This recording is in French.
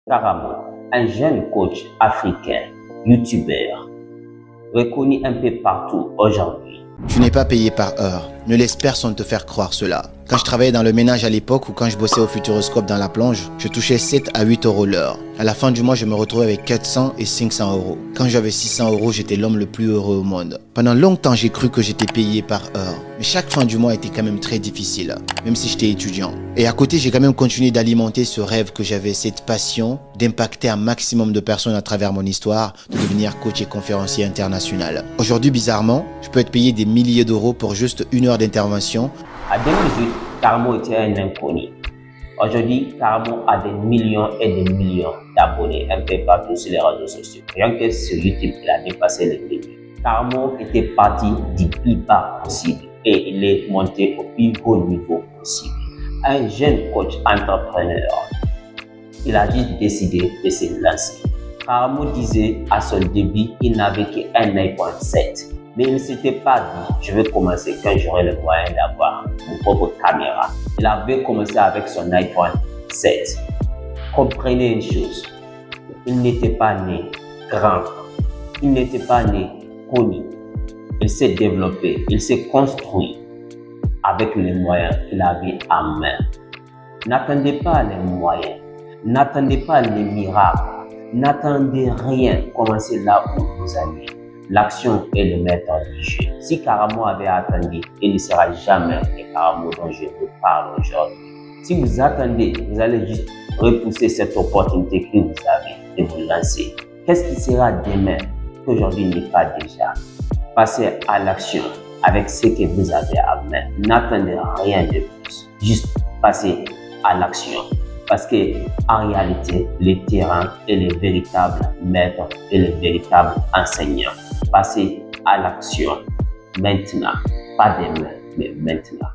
Karamo, un jeune coach africain, youtubeur, reconnu un peu partout aujourd'hui. Tu n'es pas payé par heure. Ne laisse personne te faire croire cela. Quand je travaillais dans le ménage à l'époque ou quand je bossais au Futuroscope dans la plonge, je touchais 7 à 8 euros l'heure. À la fin du mois, je me retrouvais avec 400 et 500 euros. Quand j'avais 600 euros, j'étais l'homme le plus heureux au monde. Pendant longtemps, j'ai cru que j'étais payé par heure. Mais chaque fin du mois était quand même très difficile, même si j'étais étudiant. Et à côté, j'ai quand même continué d'alimenter ce rêve que j'avais, cette passion d'impacter un maximum de personnes à travers mon histoire, de devenir coach et conférencier international. Aujourd'hui, bizarrement, je peux être payé des milliers d'euros pour juste 1 heure d'intervention. En 2018, Karamo était un inconnu. Aujourd'hui, Karamo a des millions et des millions d'abonnés un peu partout sur les réseaux sociaux. Rien que sur YouTube, il a dépassé les millions. Karamo était parti du plus bas possible et il est monté au plus haut niveau possible. Un jeune coach entrepreneur, il a juste décidé de se lancer. Karamo disait à son début, il n'avait qu'un iPhone 7. Mais il ne s'était pas dit, je vais commencer quand j'aurai le moyen d'avoir mon propre caméra. Il avait commencé avec son iPhone 7. Comprenez une chose, il n'était pas né grand, il n'était pas né connu. Il s'est développé, il s'est construit avec les moyens qu'il avait en main. N'attendez pas les moyens, n'attendez pas les miracles, n'attendez rien, commencez là où vous allez. L'action est le maître du jeu. Si Karamo avait attendu, il ne sera jamais le Karamo dont je vous parle aujourd'hui. Si vous attendez, vous allez juste repousser cette opportunité que vous avez de vous lancer. Qu'est-ce qui sera demain qu'aujourd'hui n'est pas déjà? Passez à l'action avec ce que vous avez à main. N'attendez rien de plus. Juste passez à l'action. Parce que en réalité, le terrain est le véritable maître et le véritable enseignant. Passez à l'action maintenant, pas demain, mais maintenant.